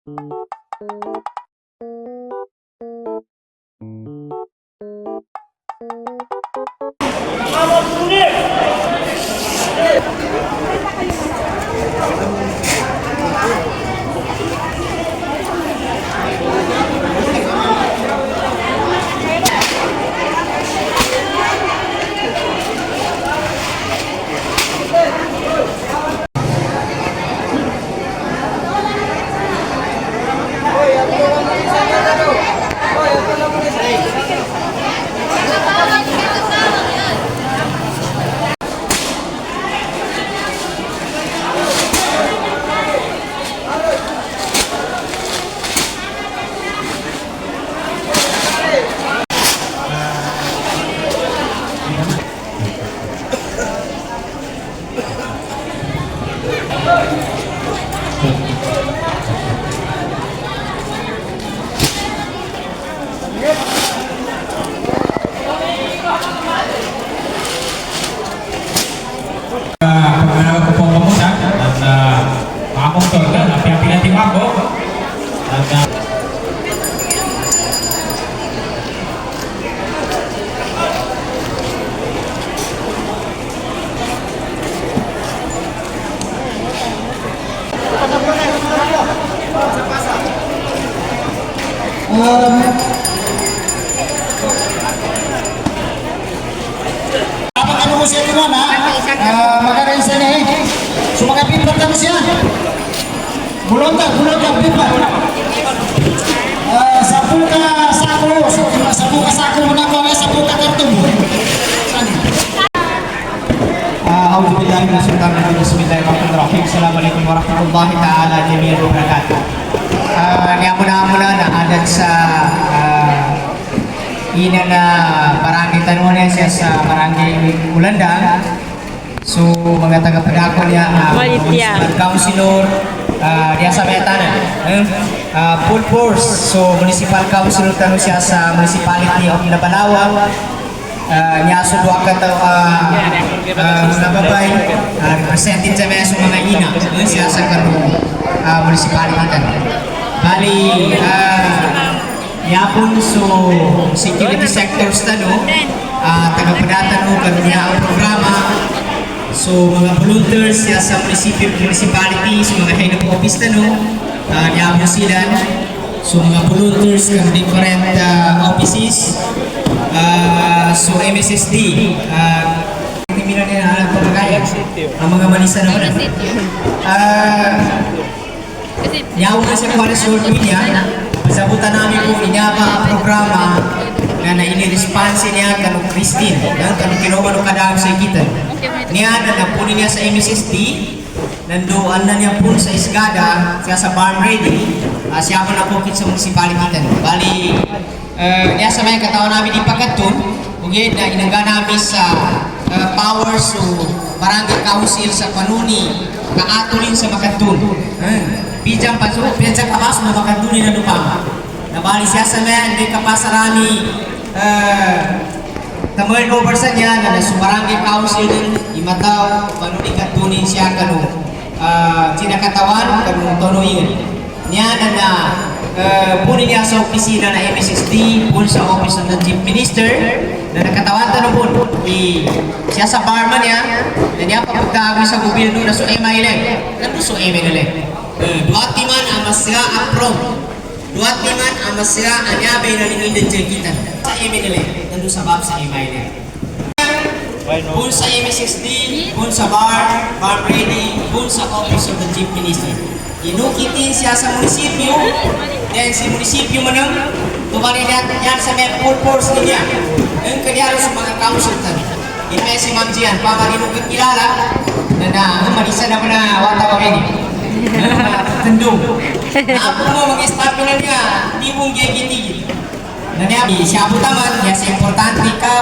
Dapat ano mo siya naman ha? Magkaroon siya na eh. So mga pipat na mo siya. Bulong ka pipat. Sabu ka sako mo na ko na sabu ka karton. Bismillahirrahmanirrahim. Assalamualaikum warahmatullahi ta'ala jami'an wa barakatuh. Muna na adat sa ina na barangay Tanunan siya sa barangay Ulanda. So mga taga-padako niya municipal councilor diya sa Metanan full force. So municipal councilor tanu siya sa municipality of Labalawa. Niya sudwa ka to mga babay represented sa mga ina siya sa kanong municipality tanu. Bali, yapon so security sectors tano, taga-padatan o kanina ang programa. So mga volunteers ya sa municipality, so mga head of office tano, yapon sila. So mga volunteers ng different offices. So MSSD, hindi na alam ko kagaya ang mga manisa naman. Yaw na siya para sa short media, sabutan namin po niya pa programa na naini-response niya kanong Christine, kanong kinuha nung kadaan sa ikitan. Niya na napunin niya sa MSSD, nandoon na niya po sa Isgada, siya sa Farm Ready, siya po napukit sa municipality. Bali, niya sa may katawan namin ipagkatun, ugid na inangga namin sa power so barangay council sa Panuni, kaatulin sa Makatun. Bijang pasok, pinsa kapas na makaduni na lupang. Nabali siya sa mga, hindi kapasarami tamoy over sa niya na nasumarangay council din, imataw, panuni katunin siya kanong sinakatawan, kanong tonoyin. Niya na punin niya sa opisina na MSSD, pun sa office ng Chief Minister, na nakatawan tanong po, siya sa barman niya, na niya papagkagawin sa gobyerno na so MILM. Ano so MILM? Duat timan amasya apron. Duat timan amasya anyabay na linindin kita. Sa MNL, nandun sa BAP sa MIL. Pun sa MSSD, pun sa Farm Ready, pun sa Office of the Chief Minister. Inukitin siya sa munisipyo, then si munisipyo manang tumanin yan sa may full force niya. Yung kanyaro sa mga council tani. Ipay si Ma'am Jian, pamaginugit kilala, na umalisa na mo na wata kami. Tendung. Ako mo mag-start na niya, di mong gigit-gigit. Siya po taman, kaya sa importante ka,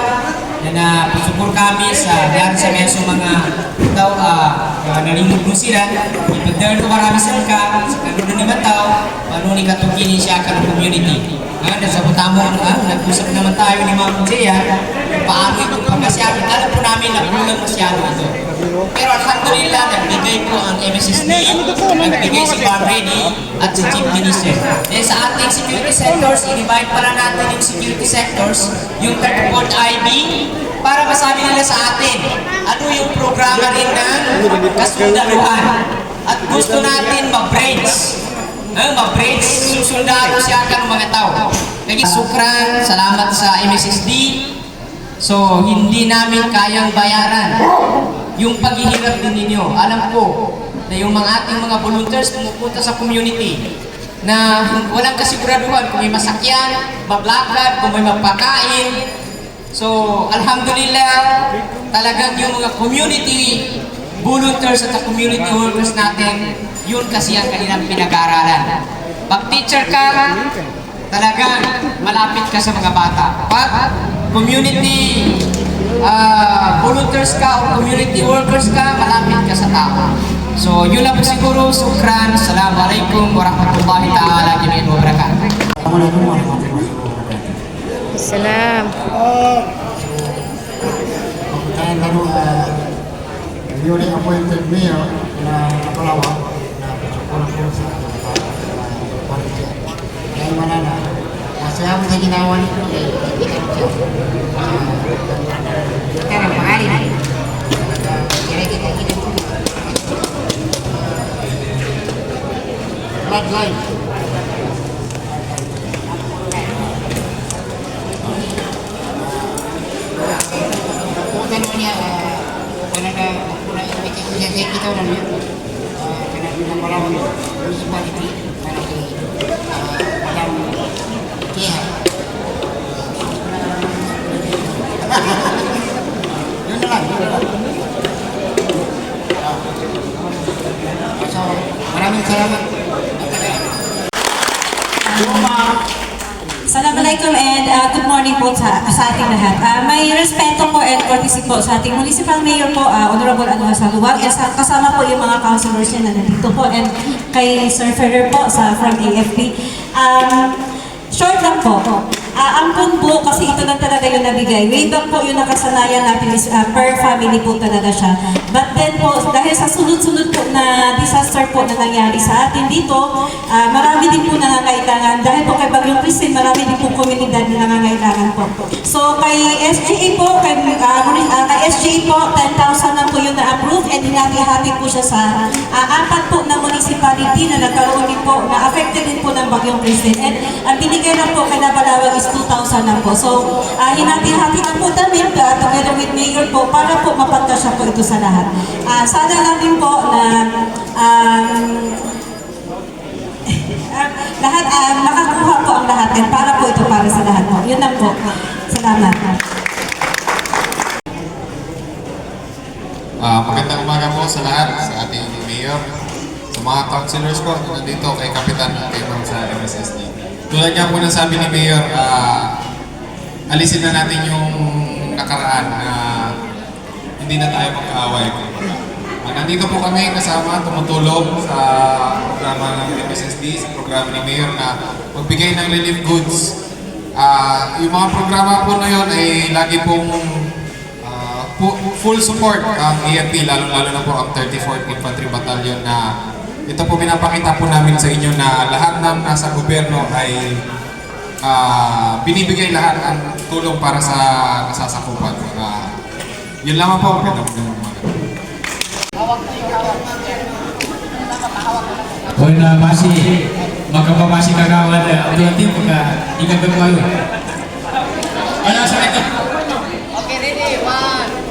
na pasukur kami sa diyan sa meso mga tao, nalimog mo sila, ipagdaan ko marami sa ka, sa kanunod naman tao, manuni katugini siya ka ng community. Nasa butamong, nag-usap naman tayo ni Ma'am Jaya, paano itong pagkasyakin. Alam po namin na kulang masyado ito. Pero alhamdulillah, nagbigay po ang MSSD, nagbigay si Ma'am Reddy at si Chief Minister. Then sa ating security sectors, i-divide pala natin yung security sectors, yung 34th IB, para masabi nila sa atin ano yung programa rin ng kasundaluhan. At gusto natin ma-brains. Susundalo siya ng mga tao. Sukran, salamat sa MSSD. So, hindi namin kayang bayaran yung paghihirap din ninyo. Alam ko na yung ating mga volunteers pumupunta sa community na walang kasiguraduhan kung may masakyan, mablakad, kung may mapakain. So, alhamdulillah, talagang yung mga community volunteers at community workers natin, yun kasi ang kanilang pinag-aaralan. Pag teacher ka, talagang malapit ka sa mga bata. Pag community volunteers ka o community workers ka, malapit ka sa tao. So, yun lang po siguro. Sukran. Assalamualaikum warahmatullahi ta'ala wa barakatuh. Assalamualaikum warahmatullahi wabarakatuh. Salam. Pagkain lalu newly appointed mayor na Palawan na kurang sa Paritia. Ngayon manana, masaya mo sa ginawa nito sekarang pahari kira-kira kita bloodline. Niya Canada kita orang ni Canada Palawan municipality mana ke Madam Kia yun na lang so maraming salamat. Assalamualaikum and good morning po sa ating lahat. May respeto po and courtesy po sa ating municipal mayor po, Honorable Anuha Saluwag. Kasama po yung mga councilors niya na nandito po and kay Sir Ferrer po from AFP. Short lang po. Ang PUNBO kasi ito lang talaga yung nabigay. Way back po yung nakasanayan natin is per family po talaga siya. But then po, dahil sa sunod-sunod po na disaster po na nangyari sa atin dito, marami din po nangangailangan. Dahil po kay Bagyong Christine, marami din po komunidad na nangangailangan po. So kay SGA po, kay SGA po, 10,000 na po yung na-approve and hinati-hati po siya sa apat po na municipality na nagkaroon din po, na affected din po ng Bagyong Christine. And ang binigay na po kay Nabalawag is 2,000 na po. So, hinati-hati na po namin together with Mayor po para po mapagkasya po ito sa lahat. Sana lang din po na lahat, nakakuha po ang lahat and para po ito para sa lahat po. Yun lang po. Salamat. Magandang umaga po sa lahat, sa ating Mayor, sa mga councilors po, nandito kay Kapitan at kay Ma'am sa MSSD. Tulad niya po ng sabi ni Mayor, alisin na natin yung nakaraan na hindi na tayo magkaaway. Nandito po kami kasama, tumutulong sa programa ng MSSD, sa programa ni Mayor na magbigay ng relief goods. Yung mga programa po na yun ay lagi pong full support ang AFP, lalo-lalo na po ang 34th Infantry Battalion na ito po pinapakita po namin sa inyo na lahat ng nasa gobyerno ay binibigay lahat ang tulong para sa nasasakupan. Yun lamang po. Kung masih masih kagawad Abdul Latif pagka ikan bermalu. Ano sa ito? Okay, ready? 1.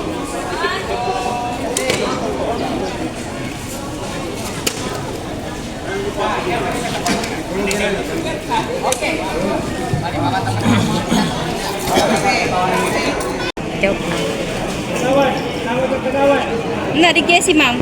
Enggak di si Mam.